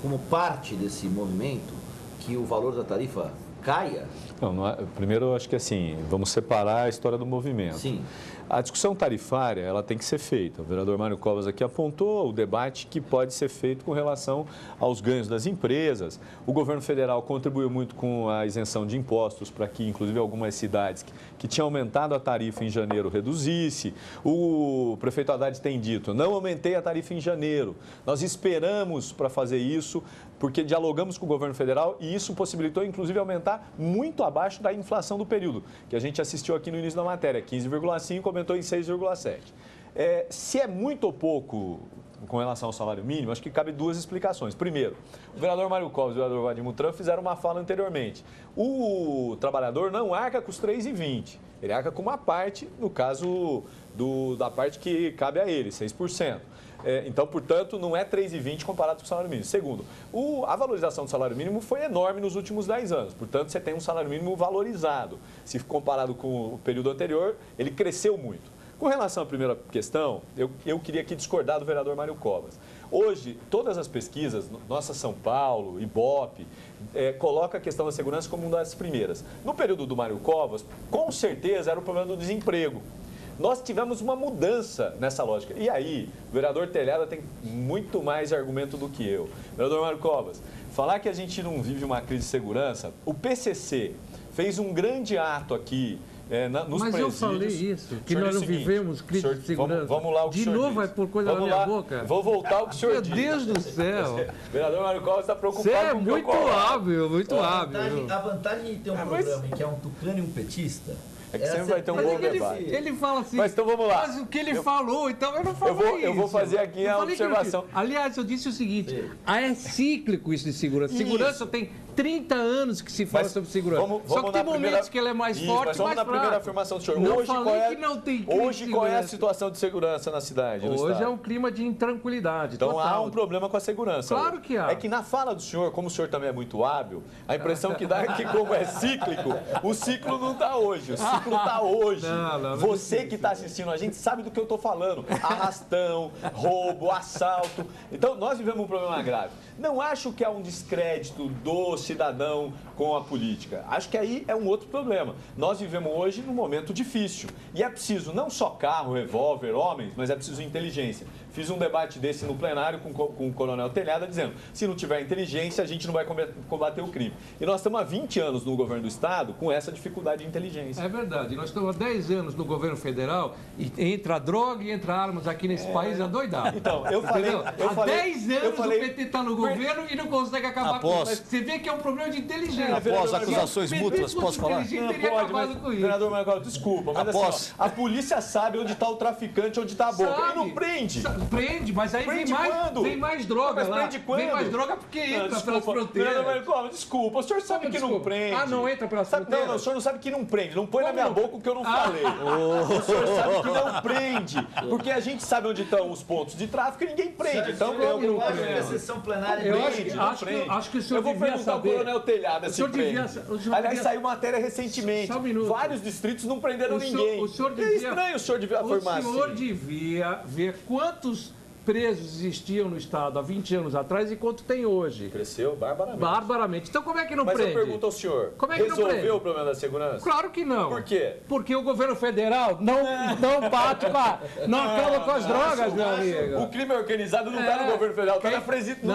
como parte desse movimento, que o valor da tarifa caia? Não, primeiro, eu acho que assim, vamos separar a história do movimento. Sim. A discussão tarifária, ela tem que ser feita. O vereador Mário Covas aqui apontou o debate que pode ser feito com relação aos ganhos das empresas. O governo federal contribuiu muito com a isenção de impostos para que, inclusive, algumas cidades que tinham aumentado a tarifa em janeiro reduzisse. O prefeito Haddad tem dito, não aumentei a tarifa em janeiro. Nós esperamos para fazer isso, porque dialogamos com o governo federal e isso possibilitou, inclusive, aumentar muito abaixo da inflação do período, que a gente assistiu aqui no início da matéria, 15,5%, aumentou em 6,7%. Se é muito ou pouco com relação ao salário mínimo, acho que cabe duas explicações. Primeiro, o vereador Mário Covas e o vereador Vladimir fizeram uma fala anteriormente. O trabalhador não arca com os 3,20, ele arca com uma parte, no caso da parte que cabe a ele, 6%. Então, portanto, não é 3,20 comparado com o salário mínimo. Segundo, a valorização do salário mínimo foi enorme nos últimos 10 anos. Portanto, você tem um salário mínimo valorizado. Se comparado com o período anterior, ele cresceu muito. Com relação à primeira questão, eu queria aqui discordar do vereador Mário Covas. Hoje, todas as pesquisas, Nossa São Paulo, Ibope, coloca a questão da segurança como uma das primeiras. No período do Mário Covas, com certeza era o problema do desemprego. Nós tivemos uma mudança nessa lógica. E aí, o vereador Telhada tem muito mais argumento do que eu. Vereador Mário Covas, falar que a gente não vive uma crise de segurança, o PCC fez um grande ato aqui nos Mas presídios. Eu falei isso, que nós não vivemos crise de segurança. Vamos lá o que o senhor De novo diz. vai por coisa na minha boca. Vou voltar ao que o senhor Meu diz. Deus do céu. O vereador Mário Covas está preocupado Você é com o que muito ocorre. hábil, muito hábil. A vantagem de ter um programa em que é um tucano e um petista... É que sempre vai ter um Mas bom é que debate. ele fala assim, Mas então vamos lá. Mas o que ele falou, então eu não falei isso. Eu vou fazer aqui Eu a falei que não observação. tinha. Aliás, eu disse o seguinte, é cíclico isso de segurança. Isso. Segurança tem 30 anos que se fala Mas sobre segurança. Só que tem momentos que ela é mais forte mas e vamos mais na primeira fraca. afirmação do senhor. Não Hoje, falei que não tem crise hoje de qual é a segurança. situação de segurança na cidade, no Hoje estado? é um clima de intranquilidade. Então total. há um problema com a segurança. Claro hoje. que há. É que na fala do senhor, como o senhor também é muito hábil, a impressão que dá é que como é cíclico, o ciclo não está hoje, o ciclo está hoje. Não Você que está assistindo, a gente sabe do que eu estou falando. Arrastão, roubo, assalto. Então nós vivemos um problema grave. Não acho que há um descrédito do cidadão com a política? Acho que aí é um outro problema. Nós vivemos hoje num momento difícil e é preciso não só carro, revólver, homens, mas é preciso inteligência. Fiz um debate desse no plenário com o Coronel Telhada dizendo, se não tiver inteligência, a gente não vai combater o crime. E nós estamos há 20 anos no governo do Estado com essa dificuldade de inteligência. É verdade. Nós estamos há 10 anos no governo federal e entra a droga e entra armas aqui nesse país adoidado. Então, eu falei... Há 10 anos o PT está no governo e não consegue acabar com isso. Você vê que é um problema de inteligência. Após acusações mútuas, posso falar? Não pode, mas, vereador Marcelo, desculpa, mas assim, a polícia sabe onde está o traficante, onde está a boca. E não prende. Prende, mas aí prende vem mais droga mas lá. prende quando? Vem mais droga porque entra pelas fronteiras. Desculpa, o senhor sabe que não prende. Ah, não entra pelas fronteiras? Não, o senhor não sabe que não prende. Não põe na minha boca o que eu não falei. O senhor sabe que não prende. Porque a gente sabe onde estão os pontos de tráfico e ninguém prende. Então, eu acho que a sessão plenária acho que o senhor eu vou devia perguntar ao saber. Coronel Telhada se prende. Aliás, saiu matéria recentemente. Só um minuto. Vários distritos não prenderam ninguém. É estranho o senhor devia afirmar assim. O senhor devia ver quantos presos existiam no Estado há 20 anos atrás e quanto tem hoje. Cresceu barbaramente. Barbaramente. Então como é que não prende? Mas eu pergunto ao senhor, como é que resolveu o problema da segurança? Claro que não. Por quê? Porque o governo federal não bate, não acaba com as drogas, meu amigo. O crime organizado não está no governo federal, está no presídio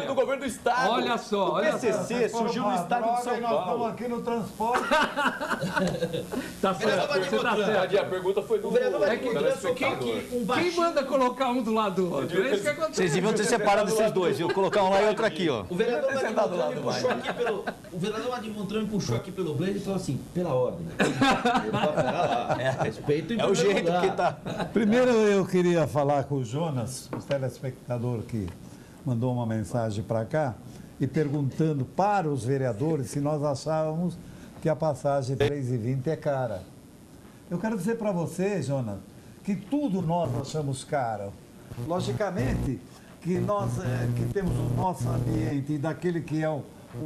do governo do Estado. Olha só. O PCC surgiu no Estado de São Paulo. Nós estamos aqui no transporte. Tá certo, você tá certo. A pergunta foi do Quem manda colocar um do lado do outro? É isso que acontece. Vocês deviam ter separado esses dois, viu? Colocar um lá e outro aqui, ó. O vereador Vladimir me puxou aqui pelo blazer e falou assim, pela ordem. Respeito em É o jeito lugar. que tá. Primeiro eu queria falar com o Jonas, o telespectador que mandou uma mensagem para cá, e perguntando para os vereadores se nós achávamos que a passagem 3,20 é cara. Eu quero dizer para você, Jonas, que tudo nós achamos caro. Logicamente que nós que temos o nosso ambiente e daquele que é um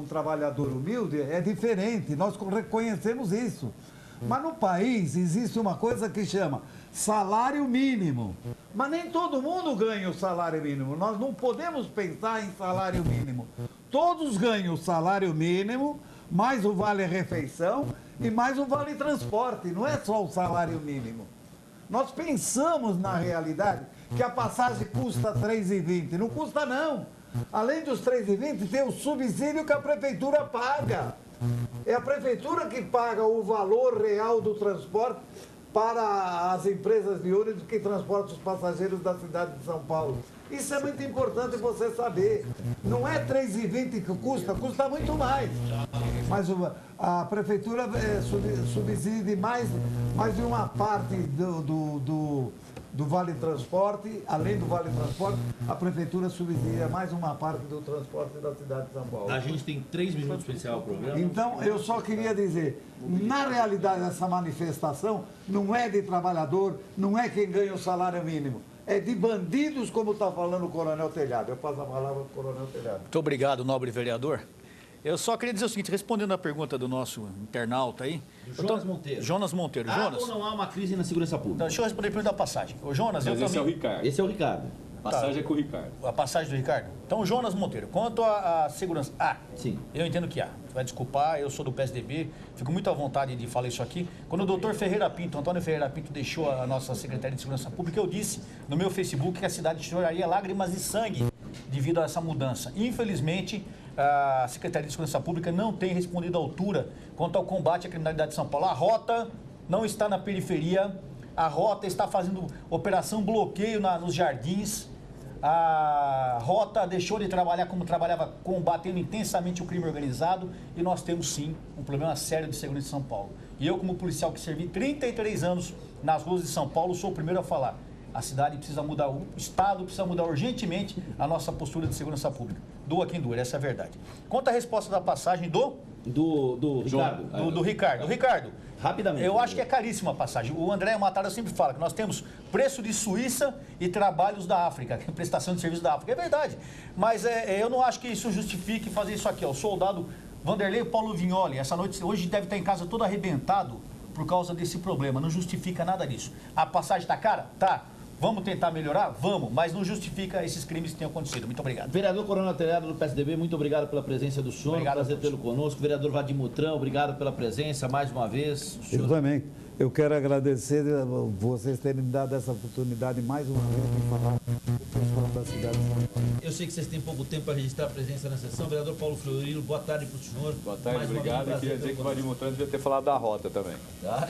trabalhador humilde é diferente, nós reconhecemos isso. Mas no país existe uma coisa que chama salário mínimo. Mas nem todo mundo ganha o salário mínimo. Nós não podemos pensar em salário mínimo. Todos ganham o salário mínimo, mais o vale-refeição e mais o vale-transporte. Não é só o salário mínimo. Nós pensamos na realidade que a passagem custa R$3,20. Não custa, não. Além dos R$3,20, tem o subsídio que a prefeitura paga. É a prefeitura que paga o valor real do transporte para as empresas de ônibus que transportam os passageiros da cidade de São Paulo. Isso é muito importante você saber. Não é R$3,20 que custa muito mais. Mas a prefeitura subsidia mais de uma parte do Vale Transporte. Além do Vale Transporte, a prefeitura subsidia mais uma parte do transporte da cidade de São Paulo. A gente tem 3 minutos para encerrar o programa. Então, eu só queria dizer, na realidade, essa manifestação não é de trabalhador, não é quem ganha o salário mínimo. É de bandidos, como está falando o Coronel Telhado. Eu passo a palavra para o Coronel Telhado. Muito obrigado, nobre vereador. Eu só queria dizer o seguinte, respondendo à pergunta do nosso internauta aí. Jonas Monteiro. Jonas Monteiro. Jonas, ou não há uma crise na segurança pública? então, deixa eu responder primeiro da passagem. O Jonas, Mas eu esse é o também... Ricardo. Esse é o Ricardo. A passagem é com o Ricardo. A passagem do Ricardo? Então, Jonas Monteiro, quanto à segurança... Sim. Eu entendo que há. Você vai desculpar, eu sou do PSDB, fico muito à vontade de falar isso aqui. Quando o doutor Ferreira Pinto, Antônio Ferreira Pinto, deixou a nossa Secretaria de Segurança Pública, eu disse no meu Facebook que a cidade choraria lágrimas de sangue devido a essa mudança. Infelizmente, a Secretaria de Segurança Pública não tem respondido à altura quanto ao combate à criminalidade de São Paulo. A rota não está na periferia, a rota está fazendo operação bloqueio nos jardins, a rota deixou de trabalhar como trabalhava, combatendo intensamente o crime organizado, e nós temos sim um problema sério de segurança em São Paulo. E eu, como policial que servi 33 anos nas ruas de São Paulo, sou o primeiro a falar. A cidade precisa mudar, o Estado precisa mudar urgentemente a nossa postura de segurança pública. Doa quem doer, essa é a verdade. Quanto à resposta da passagem do Ricardo. Do Ricardo, rapidamente. Eu acho que é caríssima a passagem. O André Matada sempre fala que nós temos preço de Suíça e trabalhos da África, prestação de serviço da África. É verdade, mas eu não acho que isso justifique fazer isso aqui. O soldado Vanderlei Paulo Vignoli, essa noite, hoje deve estar em casa todo arrebentado por causa desse problema. Não justifica nada disso. A passagem está cara? Tá. Vamos tentar melhorar? Vamos, mas não justifica esses crimes que tenham acontecido. Muito obrigado. Vereador Coronel Telhado do PSDB, muito obrigado pela presença do senhor. Obrigado, prazer tê-lo conosco. Vereador Vadim Mutran, obrigado pela presença mais uma vez. Eu também. Eu quero agradecer vocês terem me dado essa oportunidade mais uma vez de falar com o pessoal da cidade de São Paulo. Eu sei que vocês têm pouco tempo para registrar a presença na sessão. Vereador Paulo Fleury, boa tarde para o senhor. Boa tarde, Mais uma obrigado. vez, Eu queria dizer que o Vadim Mutran devia ter falado da rota também. Tá?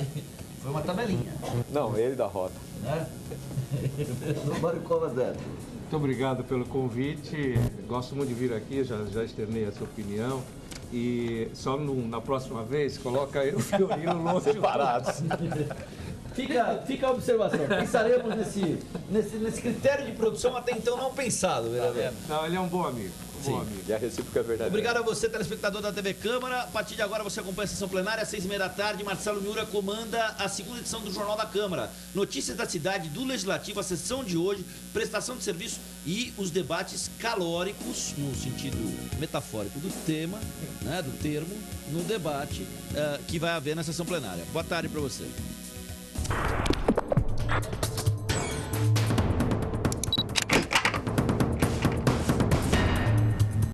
Foi uma tabelinha, Não, ele da rota. né? Mário Covas Neto. Muito obrigado pelo convite. Gosto muito de vir aqui, já externei essa opinião. E só na próxima vez, coloca eu e o Fiorino longe. Separados. Fica a observação. Pensaremos nesse critério de produção até então não pensado, vereador. Não, ele é um bom amigo. Um bom amigo. E a recíproca é verdadeira. Obrigado a você, telespectador da TV Câmara. A partir de agora você acompanha a sessão plenária às 6h30 da tarde. Marcelo Miura comanda a segunda edição do Jornal da Câmara. Notícias da cidade, do Legislativo, a sessão de hoje, prestação de serviço e os debates calóricos, no sentido metafórico do tema, né, do termo, no debate que vai haver na sessão plenária. Boa tarde para você.